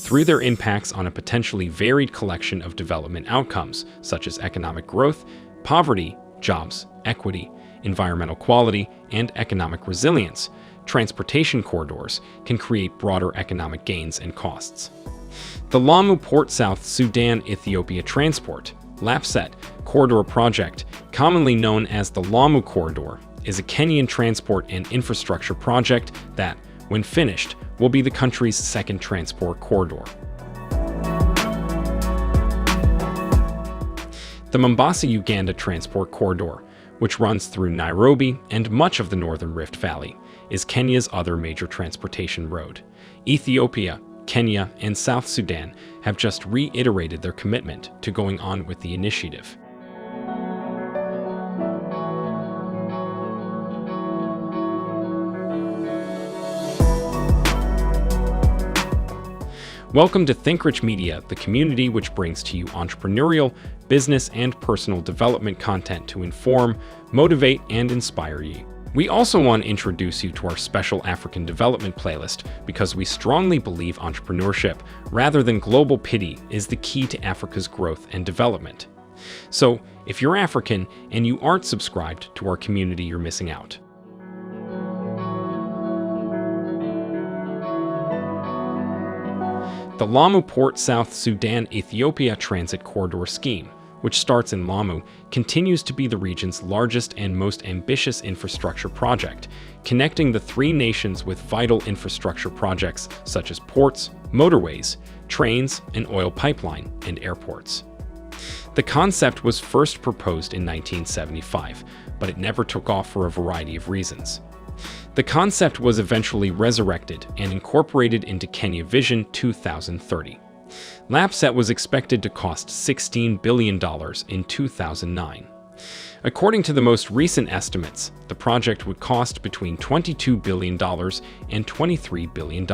through their impacts on a potentially varied collection of development outcomes, such as economic growth, poverty, jobs, equity, environmental quality, and economic resilience. Transportation corridors can create broader economic gains and costs. The Lamu Port South Sudan Ethiopia Transport LAPSSET Corridor Project, commonly known as the Lamu Corridor, is a Kenyan transport and infrastructure project that, when finished, will be the country's second transport corridor. The Mombasa-Uganda Transport Corridor, which runs through Nairobi and much of the northern Rift Valley, is Kenya's other major transportation road. Ethiopia, Kenya, and South Sudan have just reiterated their commitment to going on with the initiative. Welcome to ThinkRich Media, the community which brings to you entrepreneurial, business, and personal development content to inform, motivate, and inspire you. We also want to introduce you to our special African development playlist because we strongly believe entrepreneurship, rather than global pity, is the key to Africa's growth and development. So, if you're African and you aren't subscribed to our community, you're missing out. The Lamu Port South Sudan Ethiopia Transit Corridor Scheme, which starts in Lamu, continues to be the region's largest and most ambitious infrastructure project, connecting the three nations with vital infrastructure projects such as ports, motorways, trains, an oil pipeline, and airports. The concept was first proposed in 1975, but it never took off for a variety of reasons. The concept was eventually resurrected and incorporated into Kenya Vision 2030. LAPSSET was expected to cost $16 billion in 2009. According to the most recent estimates, the project would cost between $22 billion and $23 billion.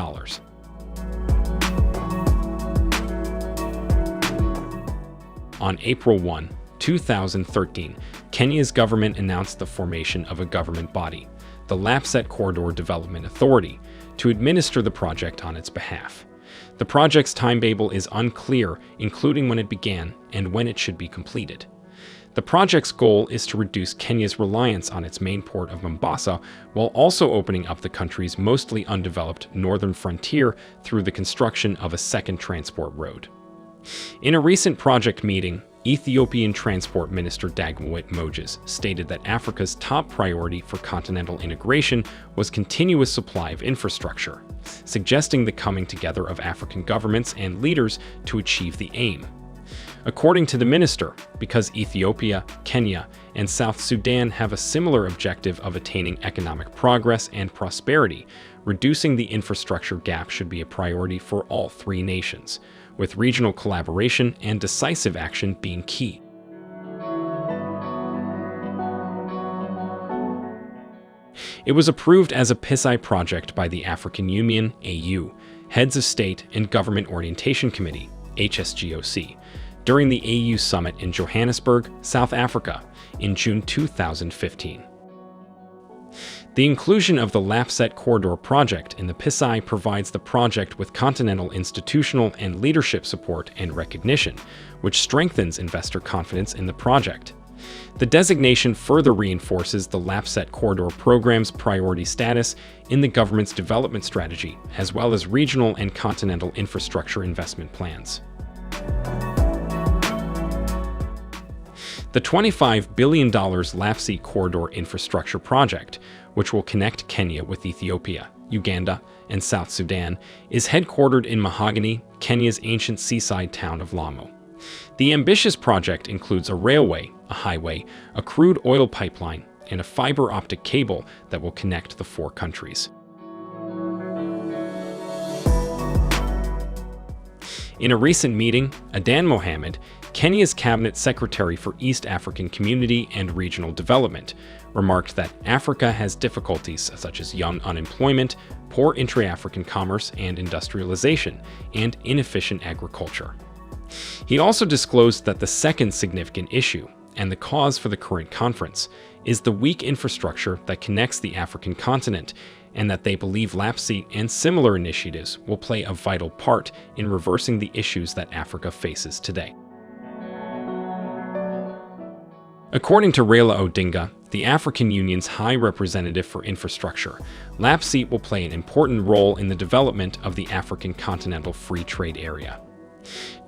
On April 1, 2013, Kenya's government announced the formation of a government body, the LAPSSET Corridor Development Authority, to administer the project on its behalf. The project's timetable is unclear, including when it began and when it should be completed. The project's goal is to reduce Kenya's reliance on its main port of Mombasa, while also opening up the country's mostly undeveloped northern frontier through the construction of a second transport road. In a recent project meeting, Ethiopian Transport Minister Dagmawit Moses stated that Africa's top priority for continental integration was continuous supply of infrastructure, suggesting the coming together of African governments and leaders to achieve the aim. According to the minister, because Ethiopia, Kenya, and South Sudan have a similar objective of attaining economic progress and prosperity, reducing the infrastructure gap should be a priority for all three nations, with regional collaboration and decisive action being key. It was approved as a PSI project by the African Union, AU, Heads of State and Government Orientation Committee, HSGOC, during the AU Summit in Johannesburg, South Africa, in June 2015. The inclusion of the LAPSSET Corridor project in the PSI provides the project with continental institutional and leadership support and recognition, which strengthens investor confidence in the project. The designation further reinforces the LAPSSET Corridor program's priority status in the government's development strategy, as well as regional and continental infrastructure investment plans. The $25 billion LAPSSET Corridor Infrastructure Project, which will connect Kenya with Ethiopia, Uganda, and South Sudan, is headquartered in Mahogany, Kenya's ancient seaside town of Lamu. The ambitious project includes a railway, a highway, a crude oil pipeline, and a fiber optic cable that will connect the four countries. In a recent meeting, Adan Mohammed, Kenya's Cabinet Secretary for East African Community and Regional Development, remarked that Africa has difficulties such as young unemployment, poor intra-African commerce and industrialization, and inefficient agriculture. He also disclosed that the second significant issue, and the cause for the current conference, is the weak infrastructure that connects the African continent and that they believe LAPSSET and similar initiatives will play a vital part in reversing the issues that Africa faces today. According to Raila Odinga, the African Union's High Representative for Infrastructure, LAPSSET will play an important role in the development of the African Continental Free Trade Area.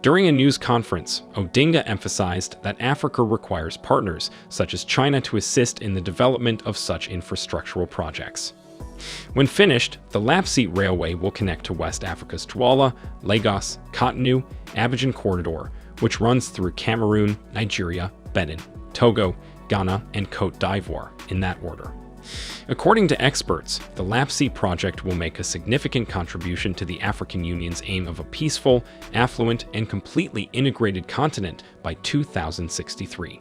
During a news conference, Odinga emphasized that Africa requires partners such as China to assist in the development of such infrastructural projects. When finished, the LAPSSET Railway will connect to West Africa's Douala, Lagos, Cotonou, Abidjan corridor, which runs through Cameroon, Nigeria, Benin, Togo, Ghana, and Côte d'Ivoire, in that order. According to experts, the LAPSSET project will make a significant contribution to the African Union's aim of a peaceful, affluent, and completely integrated continent by 2063.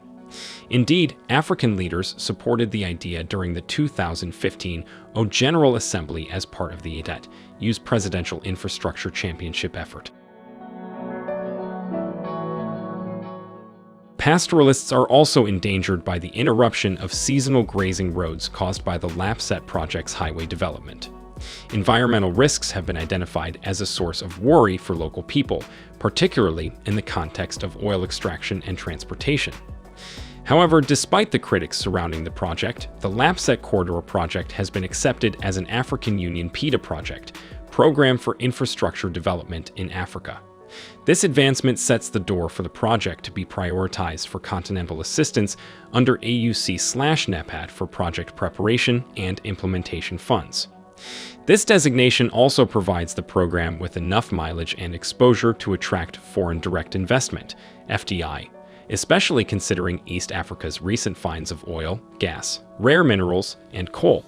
Indeed, African leaders supported the idea during the 2015 General Assembly as part of the ADET-used Presidential Infrastructure Championship effort. Pastoralists are also endangered by the interruption of seasonal grazing roads caused by the LAPSSET project's highway development. Environmental risks have been identified as a source of worry for local people, particularly in the context of oil extraction and transportation. However, despite the critics surrounding the project, the LAPSSET Corridor project has been accepted as an African Union PIDA project, Program for Infrastructure Development in Africa. This advancement sets the door for the project to be prioritized for continental assistance under AUC/NEPAD for project preparation and implementation funds. This designation also provides the program with enough mileage and exposure to attract foreign direct investment, FDI, especially considering East Africa's recent finds of oil, gas, rare minerals, and coal.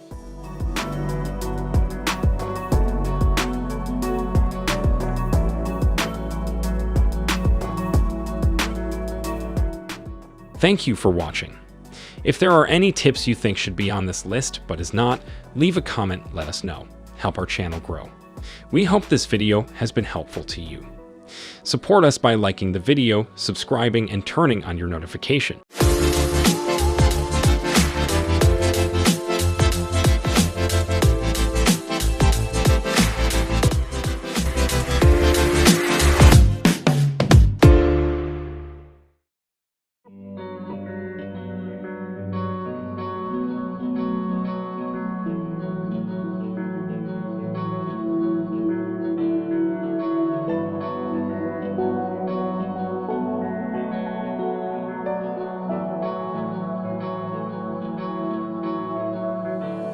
Thank you for watching. If there are any tips you think should be on this list but is not, leave a comment, let us know. Help our channel grow. We hope this video has been helpful to you. Support us by liking the video, subscribing, and turning on your notification.